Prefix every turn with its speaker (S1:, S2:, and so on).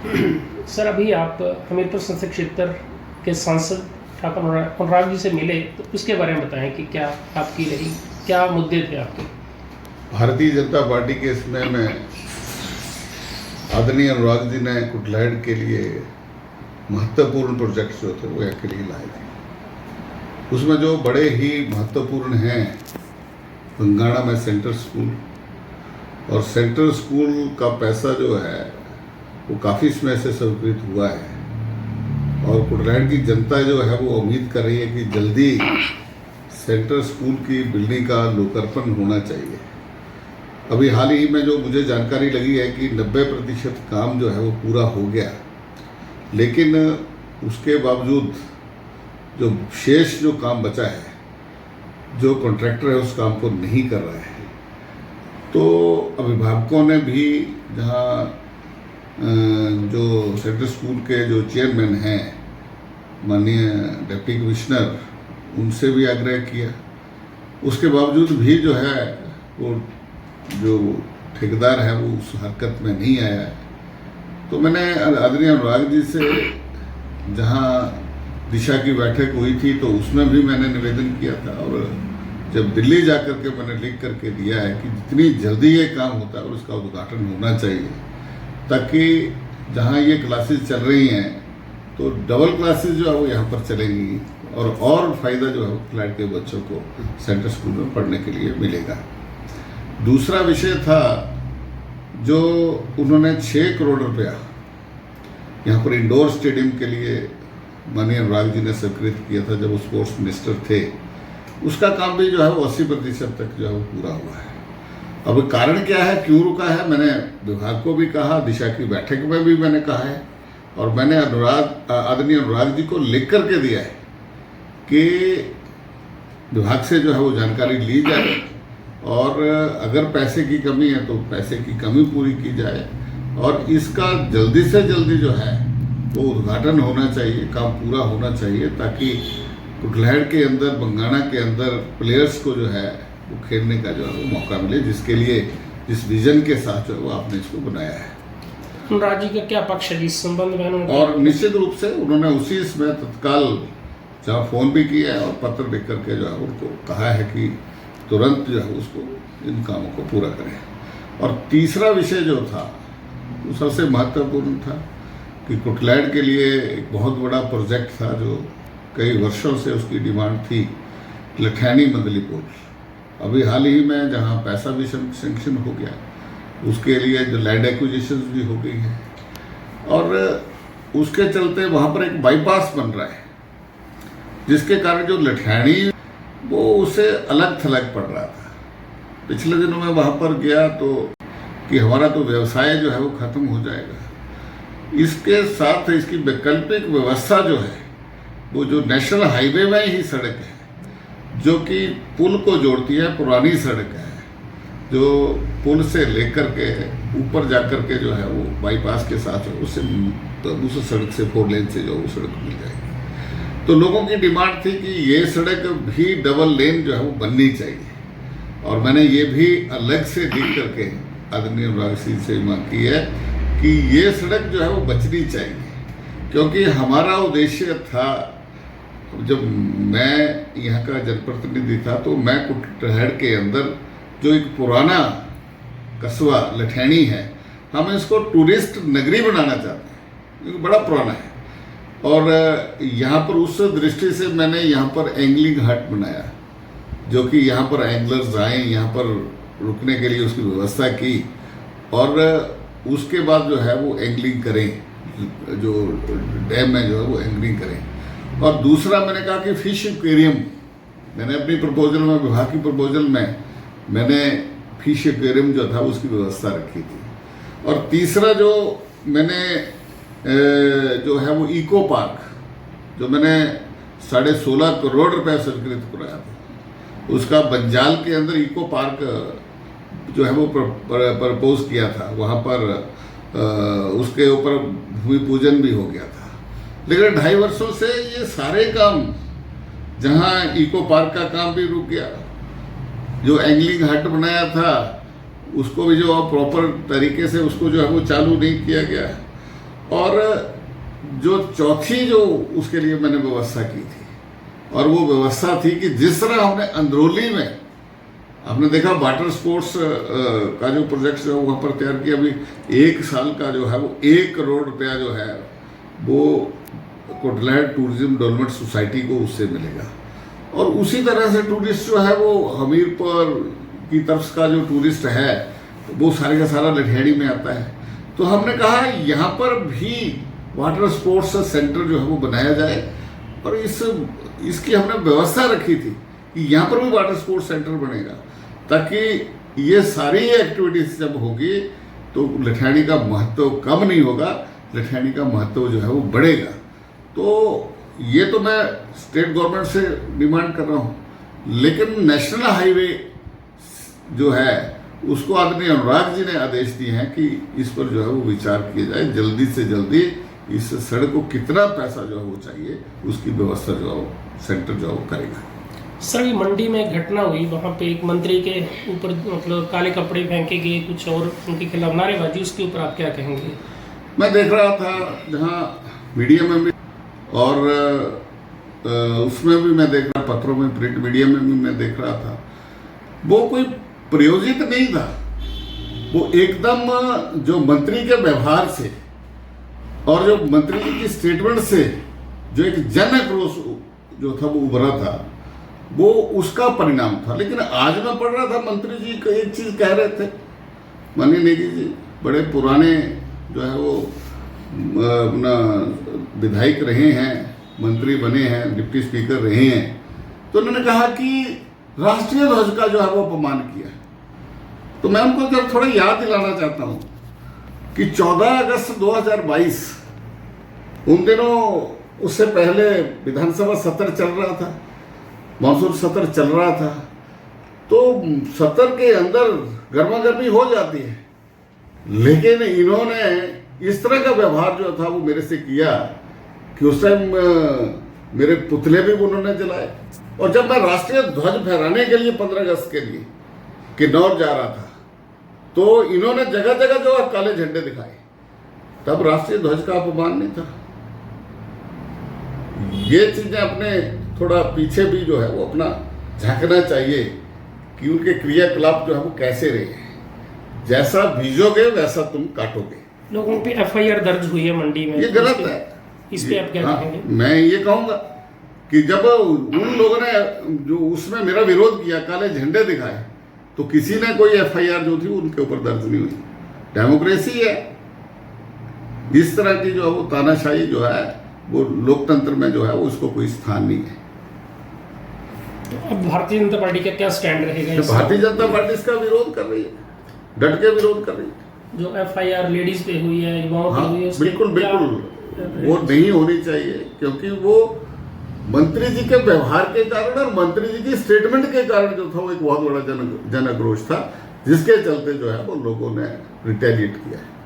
S1: Sir, अभी आप हमीरपुर संसदीय क्षेत्र के सांसद ठाकुर अनुराग जी से मिले, तो उसके बारे में बताएं कि क्या आपकी रही, क्या मुद्दे थे आपके।
S2: भारतीय जनता पार्टी के समय में आदरणीय अनुराग जी ने कुटलैहड़ के लिए महत्वपूर्ण प्रोजेक्ट्स जो थे वो यहाँ के लिए लाए थे। उसमें जो बड़े ही महत्वपूर्ण हैं, बंगाणा में सेंट्रल स्कूल, और सेंट्रल स्कूल का पैसा जो है वो काफ़ी समय से स्वीकृत हुआ है, और कुटलैहड़ की जनता जो है वो उम्मीद कर रही है कि जल्दी सेंट्रल स्कूल की बिल्डिंग का लोकार्पण होना चाहिए। अभी हाल ही में जो मुझे जानकारी लगी है कि 90% काम जो है वो पूरा हो गया, लेकिन उसके बावजूद जो शेष जो काम बचा है, जो कॉन्ट्रैक्टर है उस काम को नहीं कर रहा है। तो अभिभावकों ने भी, जहाँ जो सेंट्रल स्कूल के जो चेयरमैन हैं माननीय डिप्टी कमिश्नर, उनसे भी आग्रह किया। उसके बावजूद भी जो है वो जो ठेकेदार है वो उस हरकत में नहीं आया है। तो मैंने आदरणीय अनुराग जी से, जहाँ दिशा की बैठक हुई थी, तो उसमें भी मैंने निवेदन किया था, और जब दिल्ली जा कर के मैंने लिख करके दिया है कि जितनी जल्दी ये काम होता है और उसका उद्घाटन होना चाहिए, ताकि जहाँ ये क्लासेस चल रही हैं तो डबल क्लासेस जो है वो यहाँ पर चलेंगी, और फ़ायदा जो है फ्लैट के बच्चों को सेंट्रल स्कूल में पढ़ने के लिए मिलेगा। दूसरा विषय था जो उन्होंने 6 करोड़ रुपया यहाँ पर इंडोर स्टेडियम के लिए माननीय अनुराग जी ने स्वीकृत किया था जब वो स्पोर्ट्स मिनिस्टर थे। उसका काम भी जो है वो 80% तक जो है वो पूरा हुआ है। अब कारण क्या है, क्यों रुका है, मैंने विभाग को भी कहा, दिशा की बैठक में भी मैंने कहा है, और मैंने आदरणीय अनुराग जी को लिख करके दिया है कि विभाग से जो है वो जानकारी ली जाए, और अगर पैसे की कमी है तो पैसे की कमी पूरी की जाए, और इसका जल्दी से जल्दी जो है वो उद्घाटन होना चाहिए, काम पूरा होना चाहिए, ताकि कुटलैहड़ के अंदर, बंगाणा के अंदर प्लेयर्स को जो है वो खेलने का जो है वो मौका मिले, जिसके लिए, जिस विजन के साथ जो है वो आपने इसको बनाया है।
S1: अनुराग जी का क्या पक्ष है इस संबंध में?
S2: और निश्चित रूप से उन्होंने उसी समय तत्काल जहाँ फ़ोन भी किया है और पत्र लिख करके जो है उनको कहा है कि तुरंत जो है उसको, इन कामों को पूरा करें। और तीसरा विषय जो था वो सबसे महत्वपूर्ण था कि कुटलैहड़ के लिए एक बहुत बड़ा प्रोजेक्ट था जो कई वर्षों से उसकी डिमांड थी, लठैनी मंदली पुल। अभी हाल ही में जहाँ पैसा भी सेंक्शन हो गया, उसके लिए जो लैंड एक्विजिशन भी हो गई है, और उसके चलते वहाँ पर एक बाईपास बन रहा है, जिसके कारण जो लठैनी वो उससे अलग थलग पड़ रहा था। पिछले दिनों में वहाँ पर गया तो कि हमारा तो व्यवसाय जो है वो ख़त्म हो जाएगा। इसके साथ इसकी वैकल्पिक व्यवस्था जो है वो जो नेशनल हाईवे में ही सड़क है, जो कि पुल को जोड़ती है, पुरानी सड़क है, जो पुल से लेकर के ऊपर जाकर के जो है वो बाईपास के साथ उससे दूसरी सड़क से 4 लेन से जो वो सड़क मिल जाएगी। तो लोगों की डिमांड थी कि ये सड़क भी डबल लेन जो है वो बननी चाहिए, और मैंने ये भी अलग से लिख करके आदरणीय अनुराग सिंह से मांग की है कि ये सड़क जो है वो बचनी चाहिए, क्योंकि हमारा उद्देश्य था, जब मैं यहाँ का जनप्रतिनिधि था तो मैं कुटलैहड़ के अंदर जो एक पुराना कस्बा लठैनी है, हम इसको टूरिस्ट नगरी बनाना चाहते हैं, क्योंकि बड़ा पुराना है। और यहाँ पर उस दृष्टि से मैंने यहाँ पर एंगलिंग हट बनाया, जो कि यहाँ पर एंगलर्स आएँ, यहाँ पर रुकने के लिए उसकी व्यवस्था की, और उसके बाद जो है वो एंगलिंग करें, जो डैम में जो है वो एंगलिंग करें। और दूसरा मैंने कहा कि फिश एक्वेरियम, मैंने अपनी प्रपोजल में, विभाग की प्रपोजल में मैंने फिश एक्वेरियम जो था उसकी व्यवस्था रखी थी। और तीसरा जो मैंने जो है वो इको पार्क, जो मैंने 16.5 करोड़ रुपया स्वीकृत कराया था, उसका बंजाल के अंदर इको पार्क जो है वो प्रपोज किया था, वहाँ पर उसके ऊपर भूमि पूजन भी हो गया था। लेकिन 2.5 वर्षों से ये सारे काम, जहाँ इको पार्क का काम भी रुक गया, जो एंगलिंग हट बनाया था उसको भी जो प्रॉपर तरीके से उसको जो है वो चालू नहीं किया गया, और जो चौथी जो उसके लिए मैंने व्यवस्था की थी, और वो व्यवस्था थी कि जिस तरह हमने अंदरौली में, आपने देखा वाटर स्पोर्ट्स का जो प्रोजेक्ट जो है वहाँ पर तैयार किया, अभी 1 साल का जो है वो 1 करोड़ रुपया जो है वो कोटलैंड टूरिज्म डेवलपमेंट सोसाइटी को उससे मिलेगा। और उसी तरह से टूरिस्ट जो है वो हमीरपुर की तरफ का जो टूरिस्ट है वो सारे का सारा लठेड़ी में आता है। तो हमने कहा यहाँ पर भी वाटर स्पोर्ट्स सेंटर जो है वो बनाया जाए, और इसकी हमने व्यवस्था रखी थी कि यहाँ पर भी वाटर स्पोर्ट्स सेंटर बनेगा, ताकि ये सारी एक्टिविटीज जब होगी तो लठैनी का महत्व कम नहीं होगा, लठैनी का महत्व जो है वो बढ़ेगा। तो ये तो मैं स्टेट गवर्नमेंट से डिमांड कर रहा हूँ, लेकिन नेशनल हाईवे जो है उसको आदरणीय अनुराग जी ने आदेश दिए हैं कि इस पर जो है वो विचार किया जाए, जल्दी से जल्दी इस सड़क को कितना पैसा जो है वो चाहिए उसकी व्यवस्था जो है सेंटर जो है वो करेगा।
S1: सर, ये मंडी में एक घटना हुई, वहाँ पे एक मंत्री के ऊपर मतलब काले कपड़े फेंके गए, कुछ और उनके खिलाफ नारेबाजी, उसके ऊपर आप क्या कहेंगे?
S2: मैं देख रहा था जहाँ मीडिया में भी, और उसमें भी मैं देख रहा, पत्रों में, प्रिंट मीडिया में भी मैं देख रहा था, वो कोई प्रयोजित नहीं था, वो एकदम जो मंत्री के व्यवहार से और जो मंत्री जी की स्टेटमेंट से जो एक जन आक्रोश जो था वो उभरा था, वो उसका परिणाम था। लेकिन आज मैं पढ़ रहा था, मंत्री जी को एक चीज कह रहे थे, माननीय नेगी जी बड़े पुराने जो है वो अपना विधायक रहे हैं, मंत्री बने हैं, डिप्टी स्पीकर रहे हैं, तो उन्होंने कहा कि राष्ट्रीय ध्वज का जो है वो अपमान किया। तो मैं उनको जब थोड़ा याद दिलाना चाहता हूं कि 14 अगस्त 2022 उन दिनों, उससे पहले विधानसभा सत्र चल रहा था, मानसून सत्र चल रहा था, तो सत्र के अंदर गर्मा गर्मी हो जाती है, लेकिन इन्होंने इस तरह का व्यवहार जो था वो मेरे से किया कि उस टाइम मेरे पुतले भी उन्होंने जलाए। और जब मैं राष्ट्रीय ध्वज फहराने के लिए 15 अगस्त के लिए किन्नौर जा रहा था, तो इन्होंने जगह जगह जो काले झंडे दिखाए, तब राष्ट्रीय ध्वज का अपमान नहीं था। ये चीजें अपने थोड़ा पीछे भी जो है वो अपना झांकना चाहिए कि उनके क्रियाकलाप जो है वो कैसे रहे हैं, जैसा बीजोगे वैसा तुम काटोगे।
S1: लोगों पे एफआईआर दर्ज हुई है मंडी में,
S2: ये गलत है।
S1: इस पे आप क्या कहेंगे?
S2: मैं ये कहूंगा कि जब उन लोगों ने जो उसमें मेरा विरोध किया, काले झंडे दिखाए, तो किसी ने कोई एफआईआर जो थी उनके ऊपर दर्ज नहीं हुई। डेमोक्रेसी है, इस तरह की जो है वो तानाशाही जो है वो लोकतंत्र में जो है वो उसको कोई स्थान नहीं है।
S1: तो अब भारतीय जनता पार्टी का क्या स्टैंड रहेगा?
S2: भारतीय जनता पार्टी इसका विरोध कर रही है, डट के विरोध कर रही है।
S1: जो एफआईआर लेडीज पे हुई है, युवाओं पे हुई है,
S2: बिल्कुल वो नहीं होनी चाहिए, क्योंकि वो मंत्री जी के व्यवहार के कारण और मंत्री जी की स्टेटमेंट के कारण जो था वो एक बहुत बड़ा जन आक्रोश था, जिसके चलते जो है वो लोगों ने रिटेलिएट किया है।